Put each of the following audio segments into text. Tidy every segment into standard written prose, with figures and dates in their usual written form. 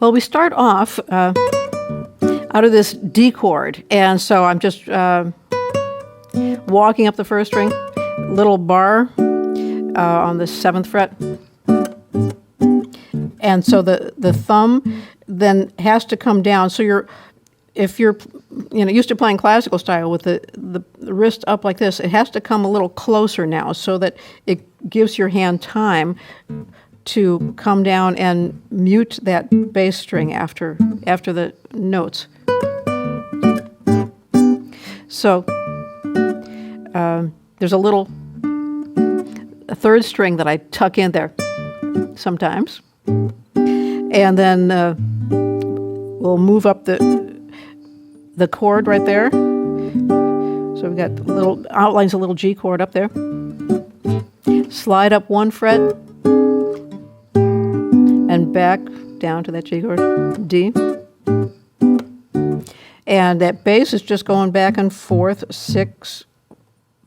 Well, we start off out of this D chord, and so I'm just walking up the first string, little bar on the 7th fret, and so the thumb then has to come down. So if you're used to playing classical style with the wrist up like this, it has to come a little closer now so that it gives your hand time to come down and mute that bass string after the notes. So there's a third string that I tuck in there sometimes, and then we'll move up the chord right there. So we've got outlines a little G chord up there. Slide up 1 fret and back down to that G chord, D. And that bass is just going back and forth, 6,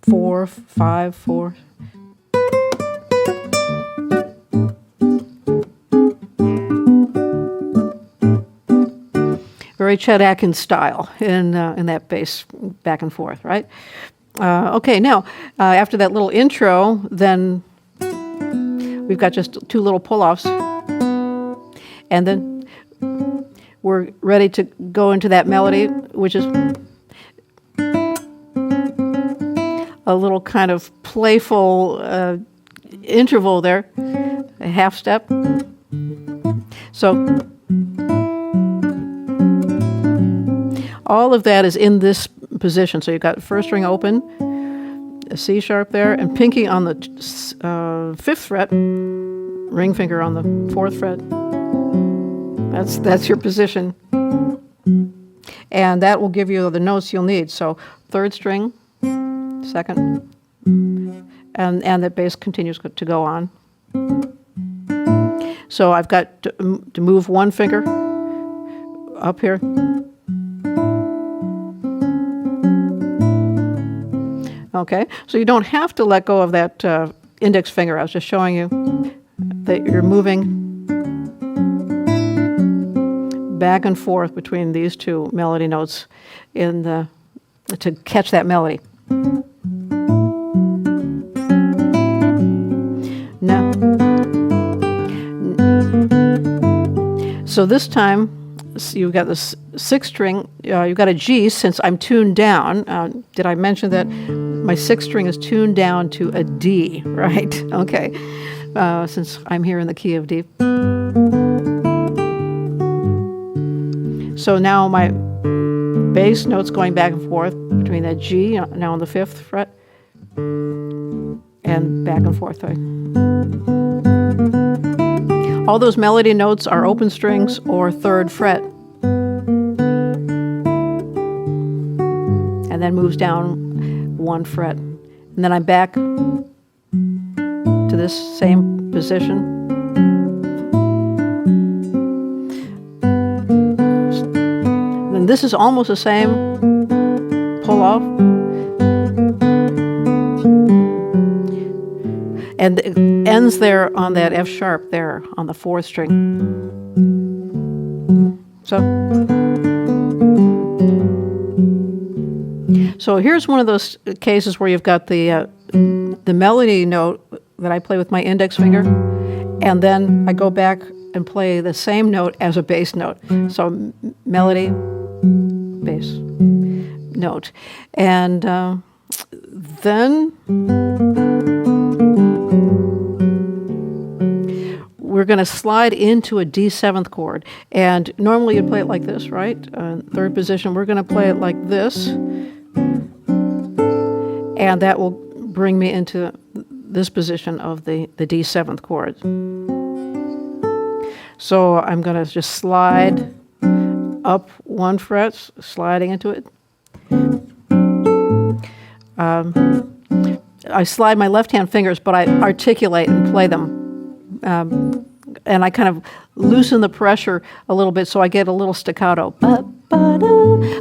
4, 5, 4. Very Chet Atkins style in that bass back and forth, right? Okay, now after that little intro, then we've got just 2 little pull-offs, and then we're ready to go into that melody, which is a little kind of playful interval there, a half step. So all of that is in this position. So you've got first string open, a C sharp there, and pinky on the 5th fret, ring finger on the 4th fret. That's your position. And that will give you the notes you'll need. So 3rd string, 2nd, and the bass continues to go on. So I've got to move 1 finger up here. Okay, so you don't have to let go of that index finger. I was just showing you that you're moving back and forth between these 2 melody notes to catch that melody. Now, so this time you've got the 6th string. You've got a G since I'm tuned down. Did I mention that my 6th string is tuned down to a D, right? Okay, since I'm here in the key of D. So now my bass note's going back and forth between that G, now on the 5th fret, and back and forth. Right? All those melody notes are open strings or 3rd fret. And then moves down 1 fret. And then I'm back to this same position. And this is almost the same pull off. And it ends there on that F sharp there on the 4th string. So here's one of those cases where you've got the melody note that I play with my index finger, and then I go back and play the same note as a bass note. So melody, bass, note. And then we're going to slide into a D7th chord. And normally you'd play it like this, right? 3rd position. We're going to play it like this. And that will bring me into this position of the D7th chord. So I'm going to just slide up 1 fret, sliding into it. I slide my left-hand fingers, but I articulate and play them. And I kind of loosen the pressure a little bit so I get a little staccato.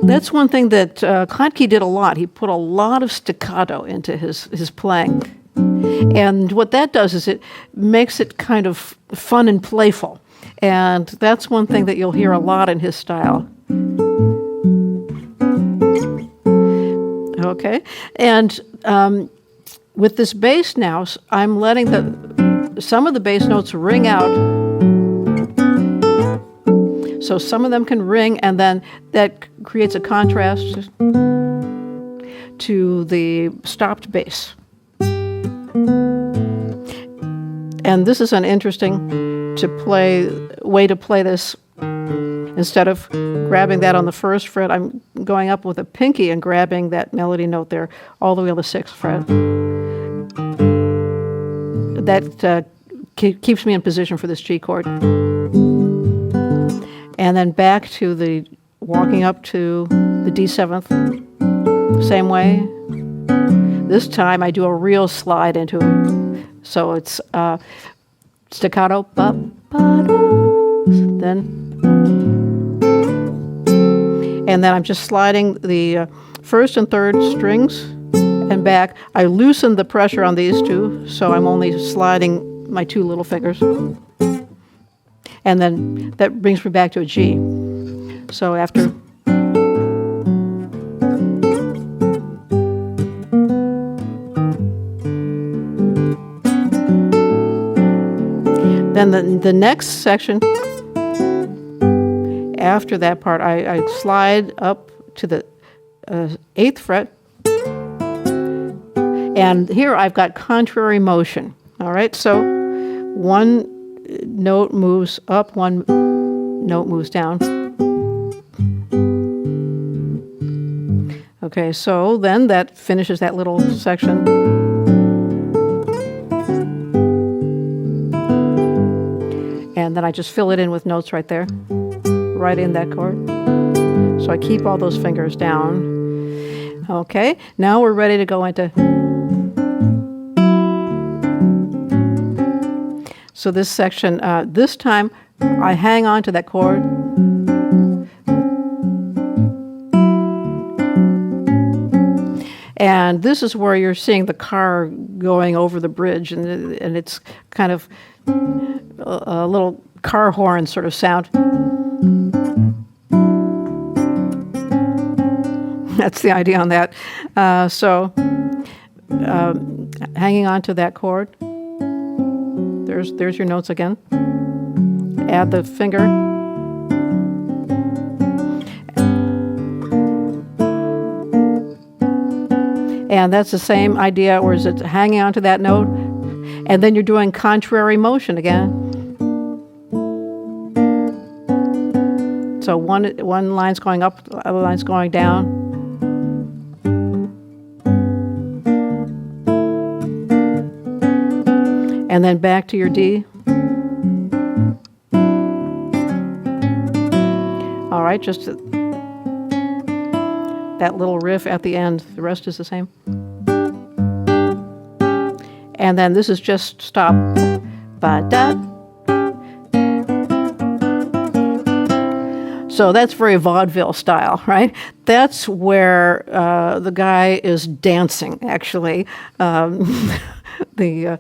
That's one thing that Klatke did a lot. He put a lot of staccato into his playing. And what that does is it makes it kind of fun and playful. And that's one thing that you'll hear a lot in his style. Okay, and with this bass now, I'm letting some of the bass notes ring out. So some of them can ring, and then that creates a contrast to the stopped bass. And this is an interesting way to play this. Instead of grabbing that on the first fret, I'm going up with a pinky and grabbing that melody note there all the way on the 6th fret. That keeps me in position for this G chord. And then back to walking up to the D7th, same way. This time I do a real slide into it. So it's staccato, and then I'm just sliding the first and third strings and back. I loosen the pressure on these two, so I'm only sliding my 2 little fingers. And then that brings me back to a G. So after... Then the next section, after that part, I slide up to the 8th fret. And here I've got contrary motion. All right, so one note moves up, one note moves down. Okay, so then that finishes that little section. And then I just fill it in with notes right there, right in that chord. So I keep all those fingers down. Okay, now we're ready to go into... So this section, this time I hang on to that chord. And this is where you're seeing the car going over the bridge, and it's kind of a little car horn sort of sound. That's the idea on that. Hanging on to that chord. There's your notes again. Add the finger. And that's the same idea, where it's hanging on to that note, and then you're doing contrary motion again. So one line's going up, the other line's going down. And then back to your D. All right, just that little riff at the end. The rest is the same. And then this is just stop. Ba-da. So that's very vaudeville style, right? That's where the guy is dancing, actually. The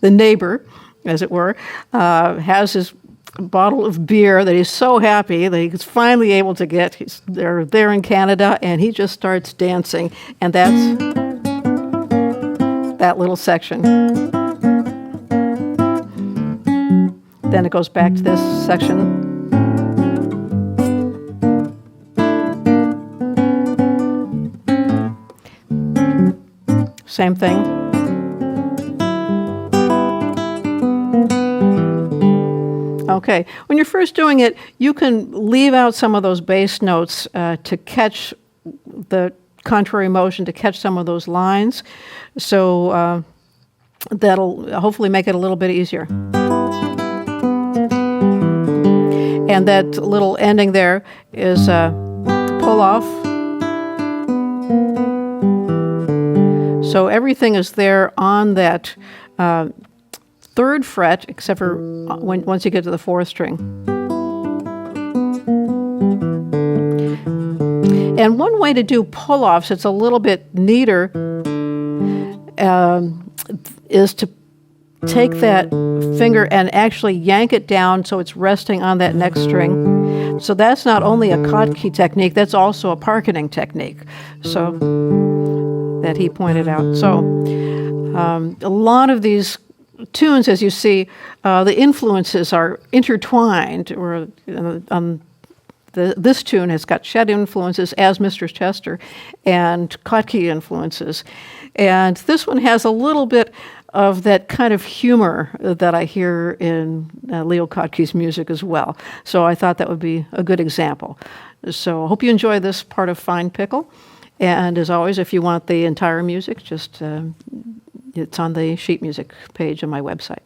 neighbor, as it were, has his bottle of beer that he's so happy that he's finally able to get. They're there in Canada, and he just starts dancing, and that's that little section. Then it goes back to this section. Same thing. Okay, when you're first doing it, you can leave out some of those bass notes to catch the contrary motion, to catch some of those lines. So that'll hopefully make it a little bit easier. And that little ending there is pull off. So everything is there on that 3rd fret, except for once you get to the 4th string. And one way to do pull-offs, it's a little bit neater, is to take that finger and actually yank it down so it's resting on that next string. So that's not only a Kottke technique, that's also a parketing technique. So that he pointed out. So a lot of these tunes, as you see, the influences are intertwined. Or this tune has got Chet influences, as Mr. Chester, and Kottke influences. And this one has a little bit of that kind of humor that I hear in Leo Kottke's music as well. So I thought that would be a good example. So I hope you enjoy this part of Fine Pickle. And as always, if you want the entire music, just it's on the sheet music page on my website.